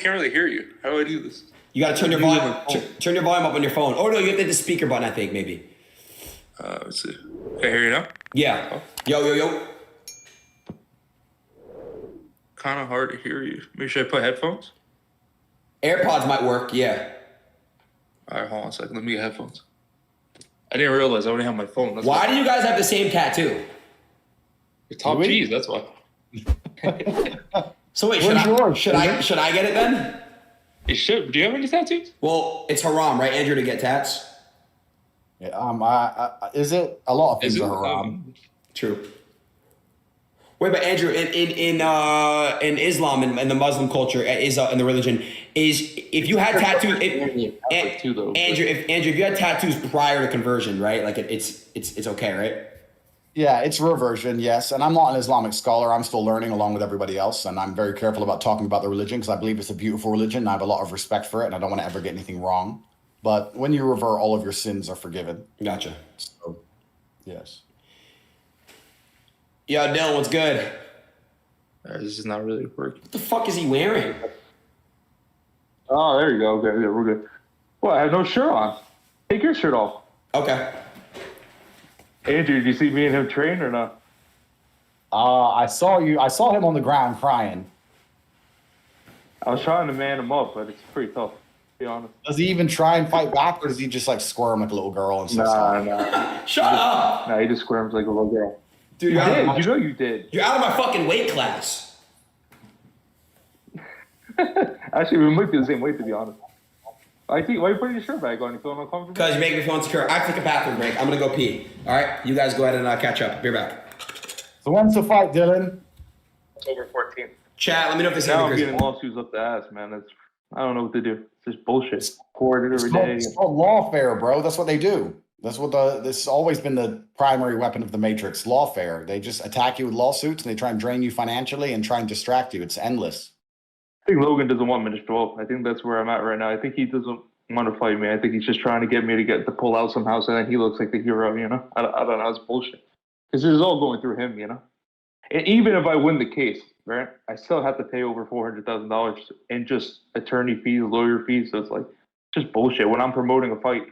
can't really hear you. How do I do this? You gotta turn your volume. Turn your volume up on your phone. Oh no, you have to hit the speaker button. I think maybe. Let's see. Can I hear you now? Yeah. Oh. Yo. Kind of hard to hear you. Maybe should I put headphones? AirPods might work. Yeah. All right, hold on a second. Let me get headphones. I didn't realize I only have my phone. That's why do you guys have the same tattoo? It's top cheese. That's why. So wait, should I get it then? You should. Do you have any tattoos? Well, it's haram, right, Andrew, to get tats? Yeah, is it? A lot of things are haram. True. Wait, but Andrew, in Islam and the Muslim culture, in the religion, is if you had tattoos, Andrew, if you had tattoos prior to conversion, right? Like it's okay, right? Yeah, it's reversion, yes. And I'm not an Islamic scholar. I'm still learning along with everybody else. And I'm very careful about talking about the religion because I believe it's a beautiful religion. And I have a lot of respect for it. And I don't want to ever get anything wrong. But when you revert, all of your sins are forgiven. Gotcha. So, yes. Yo, Dylan, what's good? This is not really working. What the fuck is he wearing? Oh, there you go. Okay, yeah, we're good. Well, I have no shirt on. Take your shirt off. Okay. Andrew, did you see me and him train or not? I saw him on the ground crying. I was trying to man him up, but it's pretty tough, to be honest. Does he even try and fight back, or does he just like squirm like a little girl and stuff? Nah. Shut up! Nah, he just squirms like a little girl. Dude, you did. You know you did. You're out of my fucking weight class. Actually, we might be the same weight, to be honest. I think, why are you putting your shirt back on? You feeling uncomfortable? Because you make me feel insecure. I have to take a bathroom break. I'm going to go pee. All right? You guys go ahead and catch up. Be right back. So when's the fight, Dylan? October 14th. Chat, let me know if this is Now I'm getting lawsuits up the ass, man. I don't know what to do. It's just bullshit. Court it every day. It's called lawfare, bro. That's what they do. That's what this has always been the primary weapon of the Matrix, lawfare. They just attack you with lawsuits and they try and drain you financially and try and distract you. It's endless. I think Logan doesn't want me to show up. I think that's where I'm at right now. I think he doesn't want to fight me. I think he's just trying to get me to pull out somehow so then he looks like the hero, you know? I don't know. It's bullshit. Because this is all going through him, you know? And even if I win the case, right, I still have to pay over $400,000 in just attorney fees, lawyer fees. So it's like just bullshit. When I'm promoting a fight,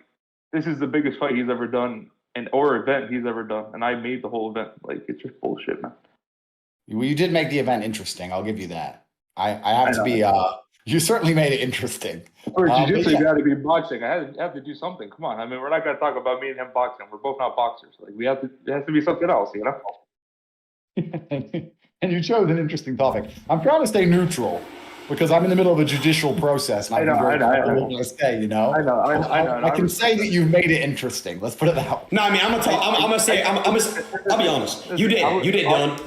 this is the biggest fight he's ever done or event he's ever done. And I made the whole event. Like, it's just bullshit, man. Well, you did make the event interesting. I'll give you that. I have to be, you certainly made it interesting. For jiu-jitsu, you got to be boxing. I have to do something. Come on. I mean, we're not going to talk about me and him boxing. We're both not boxers. Like, it has to be something else, you know? And you chose an interesting topic. I'm trying to stay neutral because I'm in the middle of a judicial process. And I know. Say, you know? I know. I can say that you've made it interesting. Let's put it that way. No, I mean, I'm gonna say, I'll be honest. You did, Dylan.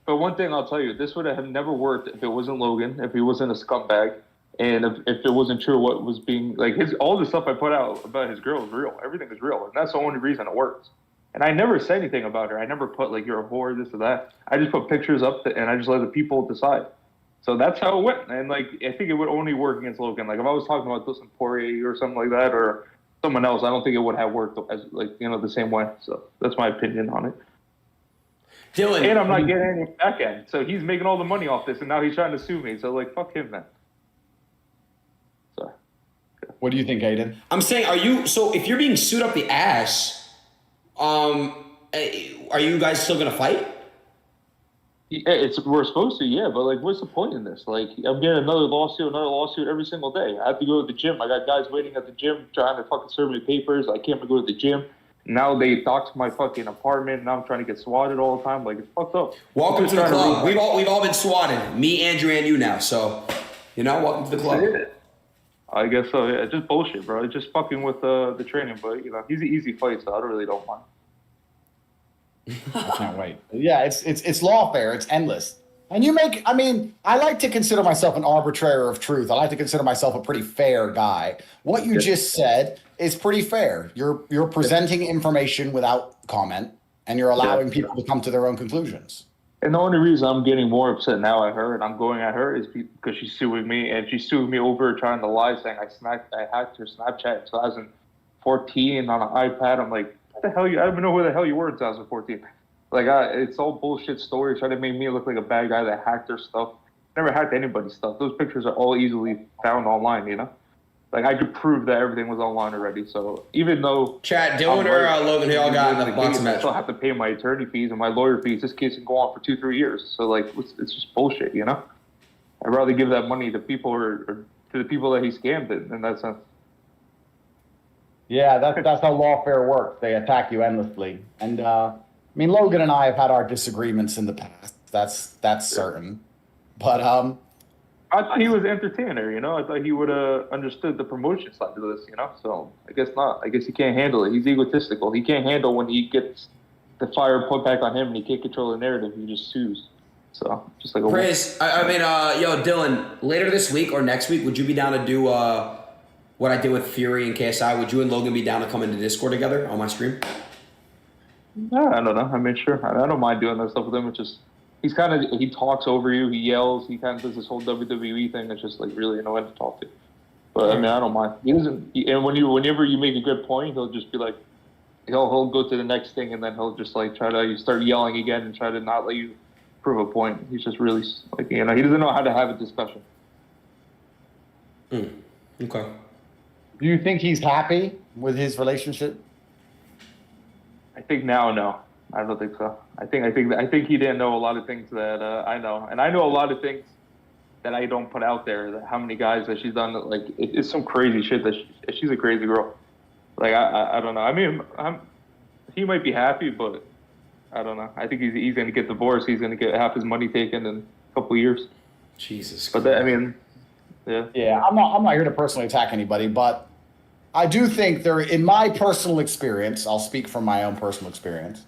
But one thing I'll tell you, this would have never worked if it wasn't Logan, if he wasn't a scumbag, and if it wasn't true what was being, like, all the stuff I put out about his girl is real. Everything is real. And that's the only reason it works. And I never said anything about her. I never put, like, you're a whore, this or that. I just put pictures up, and I just let the people decide. So that's how it went. And, like, I think it would only work against Logan. Like, if I was talking about Dustin Poirier or something like that, or someone else, I don't think it would have worked as, like, you know, the same way. So that's my opinion on it. Dylan. And I'm not getting any back end. So he's making all the money off this, and now he's trying to sue me. So, like, fuck him, man. So. What do you think, Aiden? I'm saying, so if you're being sued up the ass, are you guys still going to fight? Yeah, we're supposed to, yeah. But, like, what's the point in this? Like, I'm getting another lawsuit every single day. I have to go to the gym. I got guys waiting at the gym trying to fucking serve me papers. I can't go to the gym. Now they doxed my fucking apartment, and I'm trying to get swatted all the time. Like, it's fucked up. Welcome to the club. We've all been swatted. Me, Andrew, and you now. So, you know, welcome to the club. I guess so. Yeah, it's just bullshit, bro. It's just fucking with the training. But you know, he's an easy fight, so I really don't mind. I can't wait. Yeah, it's lawfare. It's endless. And I like to consider myself an arbitrator of truth. I like to consider myself a pretty fair guy. What you just said is pretty fair. You're presenting information without comment, and you're allowing people to come to their own conclusions. And the only reason I'm getting more upset now at her and I'm going at her is because she's suing me, and she's suing me over trying to lie, saying I hacked her Snapchat in 2014 on an iPad. I'm like, what the hell? I don't even know where the hell you were in 2014. Like, it's all bullshit stories trying to make me look like a bad guy that hacked her stuff. never hacked anybody's stuff. Those pictures are all easily found online, you know? Like, I could prove that everything was online already. So even though Chat, Dillon or Logan, who y'all got in the boxing I match? still have to pay my attorney fees and my lawyer fees. This case can go on for 2-3 years. So like, it's just bullshit, you know? I'd rather give that money to people or to the people that he scammed in that sense. Yeah, that's how lawfare works. They attack you endlessly. And I mean, Logan and I have had our disagreements in the past. That's certain. But I thought he was an entertainer, you know? I thought he would have understood the promotion side of this, you know? So I guess not. I guess he can't handle it. He's egotistical. He can't handle when he gets the fire put back on him and he can't control the narrative. He just sues. So just like a Praise. Yo, Dillon, later this week or next week, would you be down to do what I did with Fury and KSI? Would you and Logan be down to come into Discord together on my stream? No, I don't know. I mean, sure. I don't mind doing that stuff with him. It's just he talks over you. He yells. He kind of does this whole WWE thing. It's just like really annoying to talk to. But I mean, I don't mind. He doesn't. And whenever you make a good point, he'll just be like, he'll go to the next thing, and then he'll just like try to start yelling again and try to not let you prove a point. He's just really like, you know, he doesn't know how to have a discussion. Okay. do you think he's happy with his relationship? I think now, no. I don't think so. I think he didn't know a lot of things that I know, and I know a lot of things that I don't put out there. That how many guys that she's done? Like it's some crazy shit that she's a crazy girl. Like I don't know. I mean, he might be happy, but I don't know. I think he's going to get divorced. He's going to get half his money taken in a couple of years. Jesus. But I mean, yeah. Yeah, I'm not here to personally attack anybody, but I do think in my personal experience, I'll speak from my own personal experience.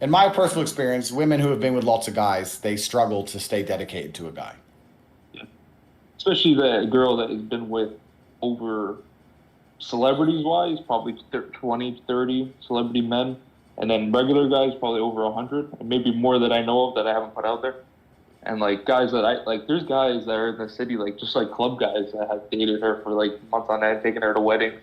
In my personal experience, women who have been with lots of guys, they struggle to stay dedicated to a guy. Yeah. Especially the girl that has been with over celebrities-wise, probably 20, 30 celebrity men. And then regular guys, probably over 100, and maybe more that I know of that I haven't put out there. And like guys that there's guys that are in the city, like just like club guys that have dated her for like months on end, taking her to weddings,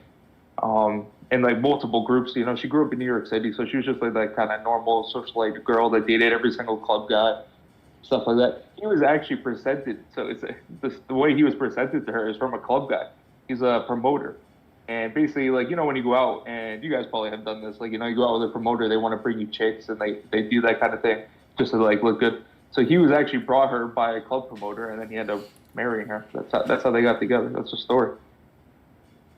and like multiple groups. You know, she grew up in New York City, so she was just like that kind of normal socialite girl that dated every single club guy, stuff like that. He was actually presented, so the way he was presented to her is from a club guy. He's a promoter. And basically, like, you know, when you go out, and you guys probably have done this, like, you know, you go out with a promoter, they want to bring you chicks, and they do that kind of thing just to, like, look good. So he was actually brought her by a club promoter, and then he ended up marrying her. That's how they got together. That's the story.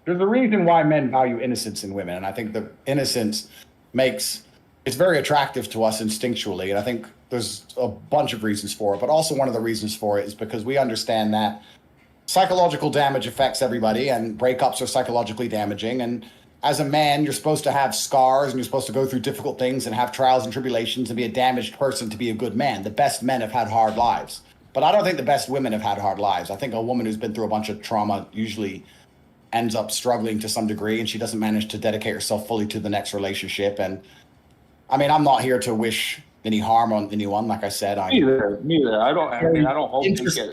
There's a reason why men value innocence in women, and I think the innocence it's very attractive to us instinctually, and I think there's a bunch of reasons for it, but also one of the reasons for it is because we understand that psychological damage affects everybody, and breakups are psychologically damaging. And as a man, you're supposed to have scars, and you're supposed to go through difficult things and have trials and tribulations and be a damaged person to be a good man. The best men have had hard lives, but I don't think the best women have had hard lives. I think a woman who's been through a bunch of trauma usually ends up struggling to some degree, and she doesn't manage to dedicate herself fully to the next relationship. And I mean, I'm not here to wish any harm on anyone. Like I said, Neither. I don't hope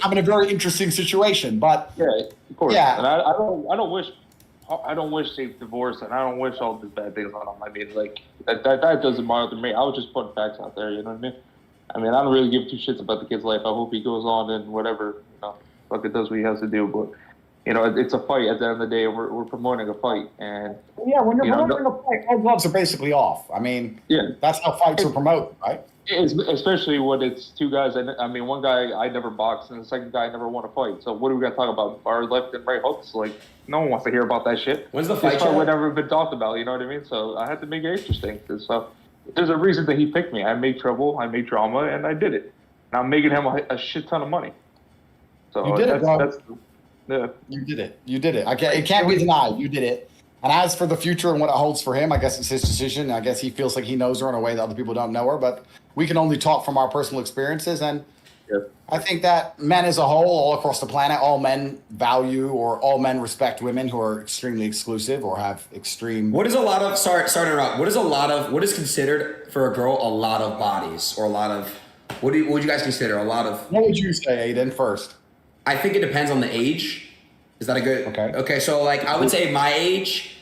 I'm in a very interesting situation, but yeah, of course. Yeah. And I don't wish they divorce, and I don't wish all these bad things on them. I mean, like that doesn't bother me. I was just putting facts out there. You know what I mean? I mean, I don't really give two shits about the kid's life. I hope he goes on and whatever, you know, fuck it, does what he has to do. But you know, it's a fight at the end of the day. We're promoting a fight, and yeah, when you're promoting a fight, all gloves are basically off. I mean, yeah, that's how fights are promoted, right? Especially when it's two guys. I mean, one guy I never boxed, and the second guy never won a fight. So what are we gonna talk about? Our left and right hooks? Like, no one wants to hear about that shit. When's the fight? This fight would never been talked about. You know what I mean? So I had to make it interesting. So there's a reason that he picked me. I made trouble, I made drama, and I did it. And I'm making him a shit ton of money. So you did it, bro. Yeah. You did it. It can't be denied. You did it. And as for the future and what it holds for him, I guess it's his decision. I guess he feels like he knows her in a way that other people don't know her. But we can only talk from our personal experiences. And I think that men as a whole, all across the planet, all men value or all men respect women who are extremely exclusive or have extreme. What is a lot of, sorry to interrupt. What is considered for a girl a lot of bodies or a lot of, what would you guys consider a lot of? What would you say, Aiden, first? I think it depends on the age. Is that a good? Okay. Okay, so like I would say my age,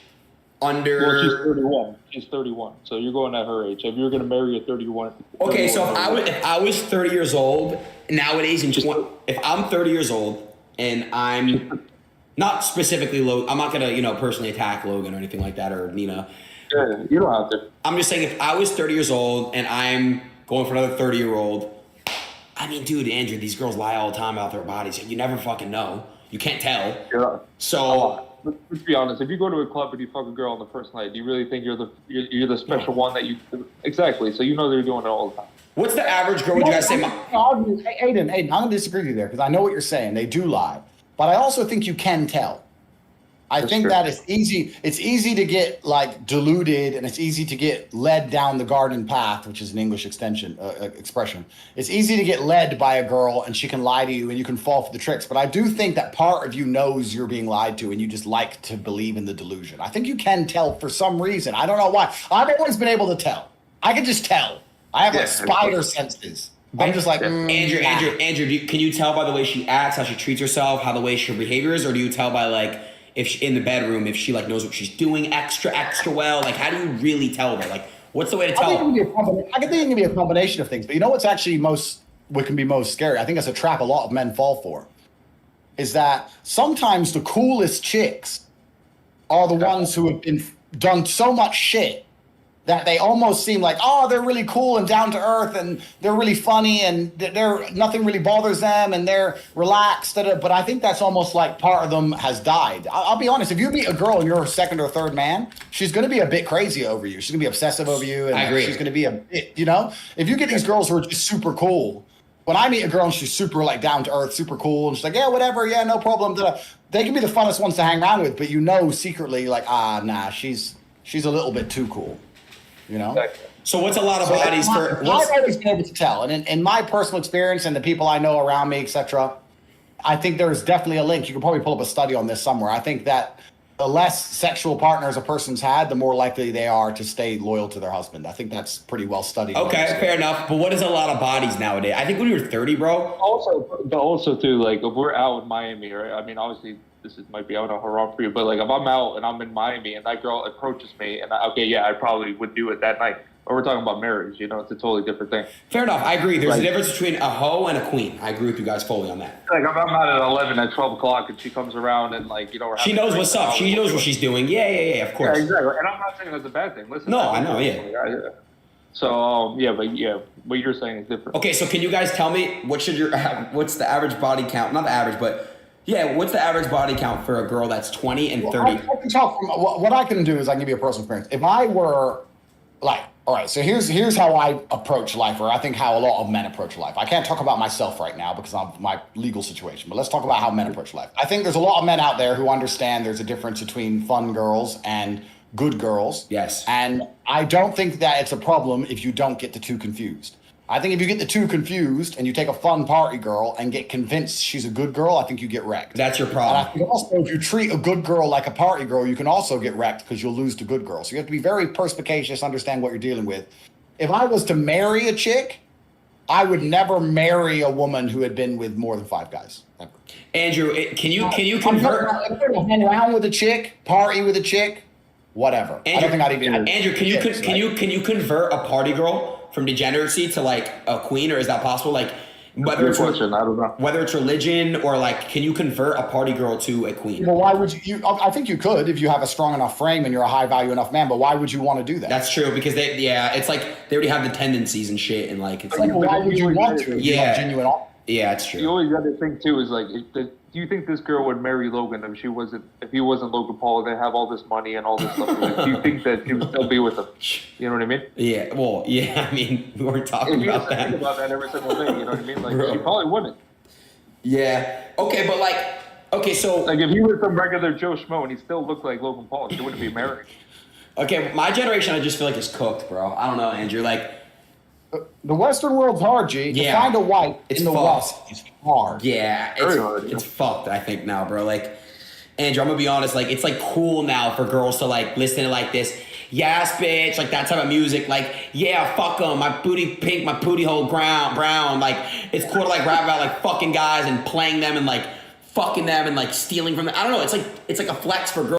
under. Well, she's 31. She's 31. So you're going at her age. If you're going to marry a 31. Okay, so if I was 30 years old nowadays, if I'm 30 years old and I'm not specifically Logan, I'm not gonna personally attack Logan or anything like that or Nina. Yeah, you don't have to. I'm just saying if I was 30 years old and I'm going for another 30-year-old, I mean, dude, Andrew, these girls lie all the time about their bodies. You never fucking know. You can't tell. Yeah. So. Let's be honest. If you go to a club and you fuck a girl on the first night, do you really think you're the special one that you? Exactly. So you know they're doing it all the time. What's the average girl? Would you guys say? Aiden, I'm gonna disagree with you there because I know what you're saying. They do lie, but I also think you can tell. I think that it's easy. It's easy to get like deluded, and it's easy to get led down the garden path, which is an English expression. It's easy to get led by a girl, and she can lie to you, and you can fall for the tricks. But I do think that part of you knows you're being lied to, and you just like to believe in the delusion. I think you can tell for some reason. I don't know why. I've always been able to tell. I can just tell. I have like spider senses. I'm just like Andrew. Can you tell by the way she acts, how she treats herself, how the way her behavior is, or do you tell by like? If she, in the bedroom, if she like knows what she's doing extra well, like how do you really tell her? Like, what's the way to tell her? I think it can be a combination of things, but you know what's actually what can be most scary? I think that's a trap a lot of men fall for. Is that sometimes the coolest chicks are the ones who have done so much shit that they almost seem like, oh, they're really cool and down to earth and they're really funny and nothing really bothers them and they're relaxed. But I think that's almost like part of them has died. I'll be honest, if you meet a girl and you're a second or third man, she's going to be a bit crazy over you. She's going to be obsessive over you. And I agree. She's going to be a bit, if you get these girls who are just super cool, when I meet a girl and she's super like down to earth, super cool, and she's like, yeah, whatever, yeah, no problem. They can be the funnest ones to hang around with, but secretly like, nah, she's a little bit too cool. So what's a lot of bodies for? I've always been able to tell, and in my personal experience and the people I know around me, etc., I think there's definitely a link. You can probably pull up a study on this somewhere. I think that the less sexual partners a person's had, the more likely they are to stay loyal to their husband. I think that's pretty well studied. Okay, fair enough. But what is a lot of bodies nowadays? I think when you were 30, bro. Also too, like if we're out in Miami, right? I mean, obviously might be out on haram for you, but like if I'm out and I'm in Miami and that girl approaches me and I probably would do it that night. But we're talking about marriage, it's a totally different thing. Fair enough. I agree. There's a difference between a hoe and a queen. I agree with you guys fully on that. Like if I'm out at 11 at 12 o'clock and she comes around and like, we're she knows what's up. She knows what she's doing. Yeah, of course. Yeah, exactly. And I'm not saying that's a bad thing. Listen. No, I know, yeah. So, what you're saying is different. Okay, so can you guys tell me what's the average body count? Not the average, but what's the average body count for a girl that's 20 and 30? I can tell from what I can do is I can give you a personal experience. If I were like, all right, so here's how I approach life, or I think how a lot of men approach life. I can't talk about myself right now because of my legal situation, but let's talk about how men approach life. I think there's a lot of men out there who understand there's a difference between fun girls and good girls. Yes. And I don't think that it's a problem if you don't get the two confused. I think if you get the two confused and you take a fun party girl and get convinced she's a good girl, I think you get wrecked. That's your problem. And I think also if you treat a good girl like a party girl, you can also get wrecked because you'll lose to good girls. So you have to be very perspicacious, understand what you're dealing with. If I was to marry a chick, I would never marry a woman who had been with more than 5 guys. Ever. Andrew, can you convert? I'm going to hang around with a chick, party with a chick, whatever. Andrew, I don't think I'd even. Andrew, can you convert a party girl from degeneracy to like a queen, or is that possible? Like whether it's I don't know. Whether it's religion or like, can you convert a party girl to a queen? Well, why would you? I think you could if you have a strong enough frame and you're a high value enough man. But why would you want to do that? That's true because it's like they already have the tendencies and shit, and like it's like why would you want to? Yeah, genuine. Yeah, it's true. You always got to think too is like, do you think this girl would marry Logan if he wasn't Logan Paul? They have all this money and all this stuff. Like, do you think that she would still be with him? You know what I mean? Yeah. Well, yeah. I mean, we weren't talking about that. Think about that every single day. You know what I mean? Like, she probably wouldn't. Yeah. Okay, but so like if he was some regular Joe Schmo and he still looked like Logan Paul, she wouldn't be married. Okay, my generation, I just feel like is cooked, bro. I don't know, Andrew. Like. The Western world's hard, G. Yeah. To find a wife in the West is hard. Yeah, it's fucked, I think, now, bro. Like, Andrew, I'm gonna be honest, like, it's like cool now for girls to like listen to like this, yes, bitch, like that type of music, like, yeah, fuck them, my booty pink, my booty hole brown, like, it's cool to like rap about like fucking guys and playing them and like fucking them and like stealing from them. I don't know, it's like a flex for girls.